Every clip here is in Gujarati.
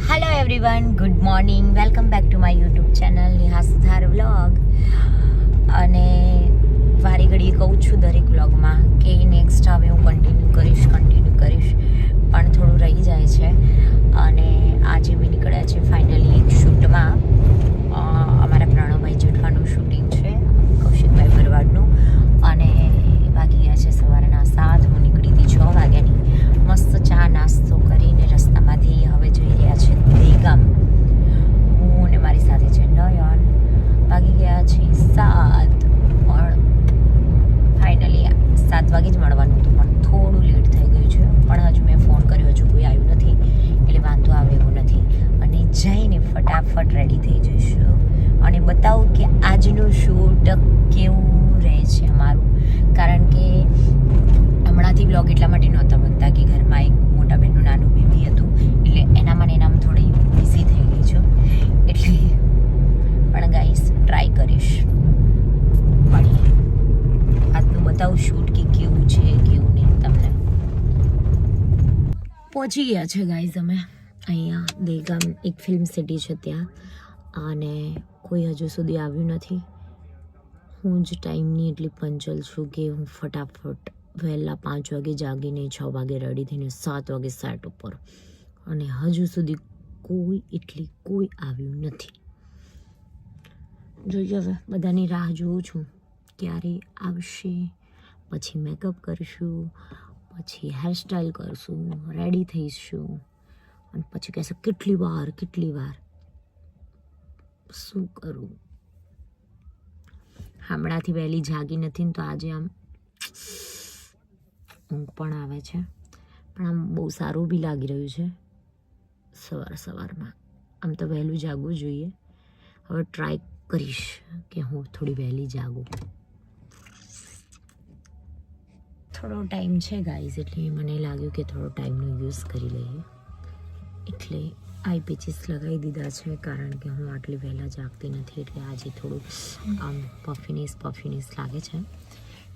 Hello everyone, good morning. Welcome back to my YouTube channel Neha Suthar vlog. અને વારી ઘડી કહું છું દરેક વ્લોગમાં કે નેક્સ્ટ હવે હું કન્ટિન્યુ કરીશ પણ થોડું રહી જાય છે. અને આજે મેં નીકળ્યા છે ફાઇનલી એક શૂટમાં. અમારા પ્રણવભાઈ જેઠવાનું શૂટિંગ છે, કૌશિકભાઈ ભરવાડનું. અને બાકી ગયા છે સવારના 7. હું નીકળી હતી 6 વાગ્યાની. મસ્ત ચા નાસ્તો કરીને રસ્તામાંથી હવે જઈ રહ્યા છે દેગામ. હું અને મારી સાથે છે નયન. વાગી ગયા છે 7. પણ ફાઇનલી 7 વાગે જ મળવાનું હતું, પણ થોડું લેટ થઈ ગયું છે. પણ હજુ મેં ફોન કર્યો, હજુ કોઈ આવ્યું નથી, એટલે વાંધો આવે એવું નથી. અને જઈને ફટાફટ રેડી થઈ જઈશું અને બતાવું કે આજનું શૂટ કેવું રહે છે અમારું. કારણ કે હમણાંથી બ્લોગ એટલા માટે નહોતા બનતા કે ઘરમાં એક મોટા બહેનનું નાનું બેબી હતું, એટલે એનામાં થોડી બિઝી થઈ ગઈ છું. એટલે પણ ગાઈસ ટ્રાય કરીશ. મળીએ, આજનું બતાવું શૂટ કે કેવું છે કેવું નહીં તમને. પહોંચી ગયા છે ગાઈઝ અમે અહીંયા દેગામ. એક ફિલ્મ સિટી છે ત્યાં, અને કોઈ હજુ સુધી આવ્યું નથી. હું જ ટાઈમની એટલી પંચલ છું કે હું ફટાફટ વહેલા 5 વાગે જાગીને 6 વાગે રેડી થઈને 7 વાગે સેટ ઉપર. અને હજુ સુધી કોઈ આવ્યું નથી. જોઈએ હવે, બધાની રાહ જોઉં છું ક્યારે આવશે. પછી મેકઅપ કરીશું, પછી હેરસ્ટાઈલ કરશું, રેડી થઈશું, અને પછી કહેશે કેટલી વાર. શું કરું, હમણાંથી વહેલી જાગી નથી ને તો આજે આમ ઊંઘ પણ આવે છે, પણ આમ બહુ સારું બી લાગી રહ્યું છે સવારમાં. આમ તો વહેલું જાગવું જોઈએ. હવે ટ્રાય કરીશ કે હું થોડી વહેલી જાગું. થોડો ટાઈમ છે ગાઈઝ, એટલે મને લાગ્યું કે થોડો ટાઈમનો યુઝ કરી લઈએ. એટલે આઈ પેચીસ લગાવી દીધા છે, કારણ કે હું આટલી વહેલા જાગતી નથી. એટલે આજે થોડું આમ પફીનેસ લાગે છે.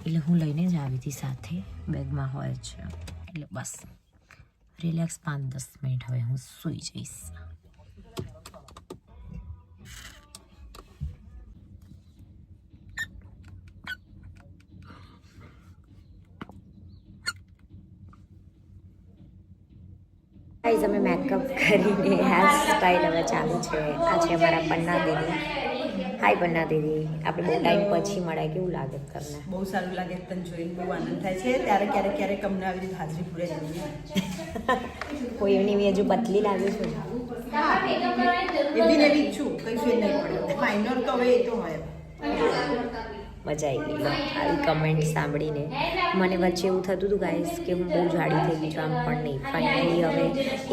એટલે હું લઈને જ આવી હતી સાથે, બેગમાં હોય છે. એટલે બસ રિલેક્સ 5-10 મિનિટ, હવે હું સૂઈ જઈશ. ગાઈઝ અમે મેકઅપ કરીને હેર સ્ટાઈલ હવે ચાલુ છે. આ છે અમારા પન્ના દીદી. હાય પન્ના દીદી, આપણે બહુ ટાઈમ પછી મળ્યા, કેવું લાગે તમને? બહુ સારું લાગે, તને જોઈને બહુ આનંદ થાય છે. ત્યારે ક્યારેક અમને આવી રીતે હાજરી પૂરે જઈએ. કોઈ એની હજુ પતલી લાગે છે. એવી ને એવી છું, કઈ ફેર નહીં પડે. માઇનર તો હવે એ તો હોય. મજા આવી ગઈ આવી કમેન્ટ સાંભળીને. મને વચ્ચે એવું થતું હતું ગાઈસ કે હું બહુ જાડી થઈ ગઈ છું, આમ પણ નહીં. ફાઇનલી હવે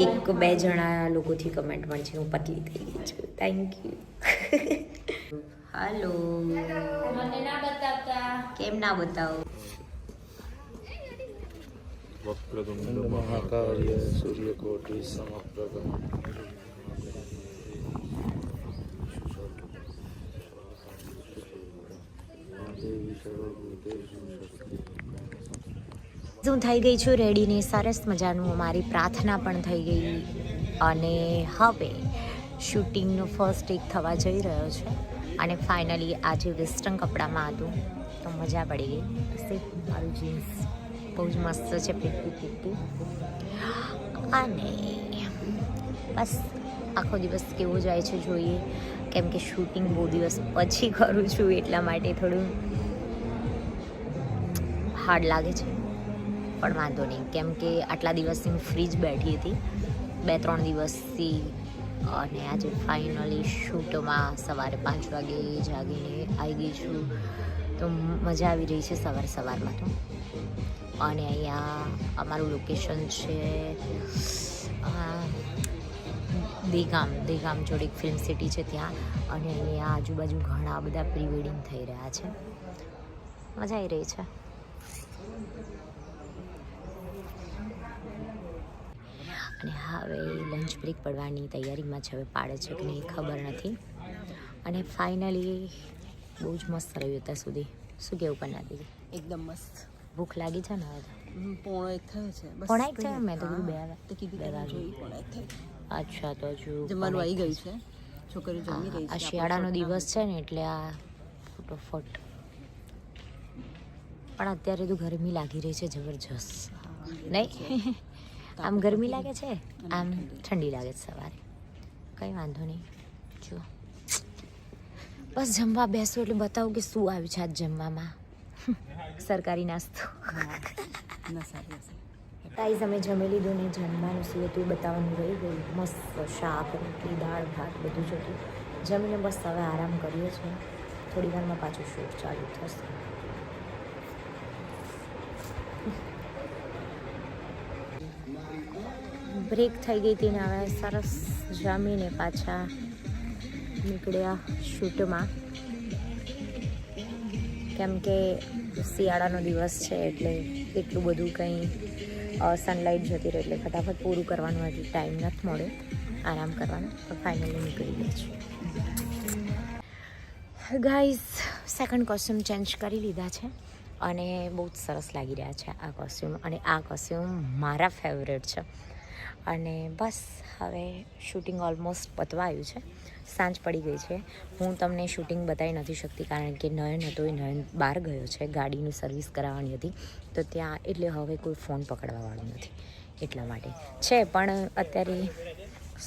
1-2 જણા લોકોથી કમેન્ટ પણ છે હું પતલી થઈ ગઈ છું. Thank you. હાલો, કેમ ના બતાવો? વક્રતુંડ મહાકાય સૂર્યકોટિ સમપ્રભ હું થઈ ગઈ છું રેડીને, સરસ મજાનું. મારી પ્રાર્થના પણ થઈ ગઈ. અને હવે શૂટિંગનો ફર્સ્ટ ટેક થવા જઈ રહ્યો છે. અને ફાઇનલી આજે વેસ્ટર્ન કપડામાં હતું તો મજા પડી ગઈ. મારું જીન્સ બહુ જ મસ્ત છે, પીટી. અને બસ આખો દિવસ કેવો જાય છે જોઈએ, કેમ કે શૂટિંગ બહુ દિવસ પછી કરું છું, એટલા માટે થોડું હાર્ડ લાગે છે. પણ વાંધો નહીં, કેમ કે આટલા દિવસથી હું ફ્રી જ બેઠી હતી, 2-3 દિવસથી. અને આજે ફાઇનલી શૂટમાં સવારે 5 વાગે જાગીને આવી ગઈ છું, તો મજા આવી રહી છે સવારમાં તો. અને અહીંયા અમારું લોકેશન છે દેગામ જોડે એક ફિલ્મ સિટી છે ત્યાં. અને અહીંયા આજુબાજુ ઘણા બધા પ્રી વેડિંગ થઈ રહ્યા છે, મજા આવી રહી છે. અને હવે લંચ બ્રેક પડવાની તૈયારીમાં છે, હવે પાડે છે કે નહીં ખબર નથી. અને ફાઇનલી બહુ જ મસ્ત રહ્યું અત્યાર સુધી. શું કેવું પન્ના દીદી? એકદમ મસ્ત. ભૂખ લાગી છે ને હવે? પોણો 1 થયો છે. પોણા 1 થયો? મેં તો કીધું 2 વાગે. વાગે. અચ્છા તો હજુ જમવાનું આવી ગયું છે, છોકરીઓ જમી રહી આ છે. શિયાળાનો દિવસ છે ને એટલે આ ફટોફટ. પણ અત્યારે તો ગરમી લાગી રહી છે જબરજસ્ત, નહીં? આમ ગરમી લાગે છે, આમ ઠંડી લાગે છે સવારે. કંઈ વાંધો નહીં. જો બસ જમવા બેસો એટલે બતાવું કે શું આવ્યું છે આજ જમવામાં. સરકારી નાસ્તો. ના સારી હશે. ગાઈઝ અમે જમી લીધું ને જમવાનું શું હતું બતાવવાનું રહી ગયું. મસ્ત શાક, રોટલી, દાળ ભાત બધું જ હતું. જમીને બસ હવે આરામ કરીએ છીએ. થોડી વારમાં પાછું શૂટ ચાલુ થશે. બ્રેક થઈ ગઈ હતી ને હવે સરસ જમીને પાછા નીકળ્યા શૂટમાં. કેમ કે શિયાળાનો દિવસ છે એટલે એટલું બધું કંઈ સનલાઇટ જતી રહે એટલે ફટાફટ પૂરું કરવાનું હજી ટાઈમ નથી મળ્યો આરામ કરવાનો. તો ફાઇનલી નીકળી ગયા છે. ગાઈઝ સેકન્ડ કોસ્ટ્યુમ ચેન્જ કરી લીધા છે અને બહુ જ સરસ લાગી રહ્યા છે આ કોસ્ટ્યુમ. અને આ કોસ્ટ્યુમ મારા ફેવરેટ છે. અને બસ હવે શૂટિંગ ઓલમોસ્ટ પતવા આવ્યું છે. સાંજ પડી ગઈ છે. હું તમને શૂટિંગ બતાવી નથી શકતી કારણ કે નયન હતો એ નયન બહાર ગયો છે, ગાડીની સર્વિસ કરાવવાની હતી તો ત્યાં. એટલે હવે કોઈ ફોન પકડવાવાળું નથી એટલા માટે છે. પણ અત્યારે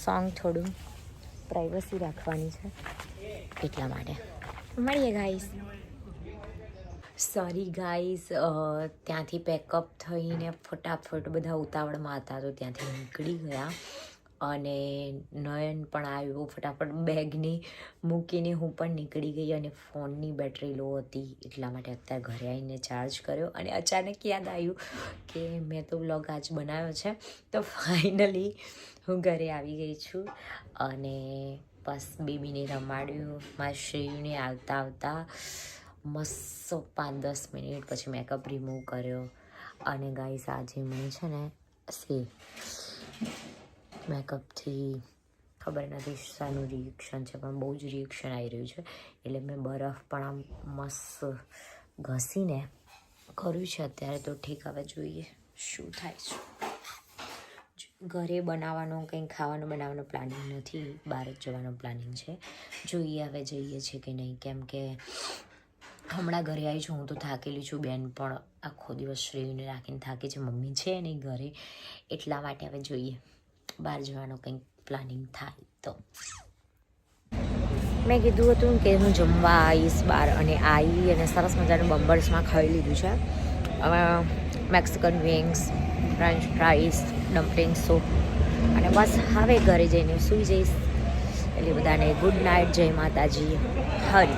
સોંગ થોડું પ્રાઇવસી રાખવાની છે એટલા માટે. મળીએ ગાઈસ. સોરી ગાઈસ, ત્યાંથી પેકઅપ થઈને ફટાફટ બધા ઉતાવળમાં હતા તો ત્યાંથી નીકળી ગયા. અને નયન પણ આવ્યો ફટાફટ બેગની મૂકીને હું પણ નીકળી ગઈ. અને ફોનની બેટરી લો હતી એટલા માટે અત્યારે ઘરે આવીને ચાર્જ કર્યો. અને અચાનક યાદ આવ્યું કે મેં તો વ્લોગ આજ બનાવ્યો છે. તો ફાઇનલી હું ઘરે આવી ગઈ છું અને બસ બેબીને રમાડ્યું. મારા શ્રીને આવતા આવતા મસ્ત 5-10 મિનિટ પછી મેકઅપ રિમૂવ કર્યો. અને ગાઈસ આજે મને છે ને મેકઅપથી ખબર નથી શાનું રિએક્શન છે પણ બહુ જ રિએક્શન આવી રહ્યું છે. એટલે મેં બરફ પણ આમ મસ્ત ઘસીને કર્યું છે અત્યારે. તો ઠીક હવે જોઈએ શું થાય છે. ઘરે બનાવવાનો કંઈ ખાવાનું બનાવવાનો પ્લાનિંગ નથી, બહાર જ જવાનો પ્લાનિંગ છે. જોઈએ હવે જઈએ છીએ કે નહીં. કેમ કે હમણાં ઘરે આવી છું હું તો થાકેલી છું. બેન પણ આખો દિવસ શ્રેયને રાખીને થાકી છે. મમ્મી છે નહીં ઘરે એટલા માટે હવે જોઈએ બહાર જવાનો કંઈક પ્લાનિંગ થાય તો. મેં કીધું હતું કે હું જમવા આવીશ બહાર અને આવી અને સરસ મજાનું બંબર્સમાં ખાઈ લીધું છે. હવે Mexican wings, French fries, dumpling soup અને બસ હવે ઘરે જઈને સૂઈ જઈશ. એટલે બધાને ગુડ નાઇટ, જય માતાજી, હરી.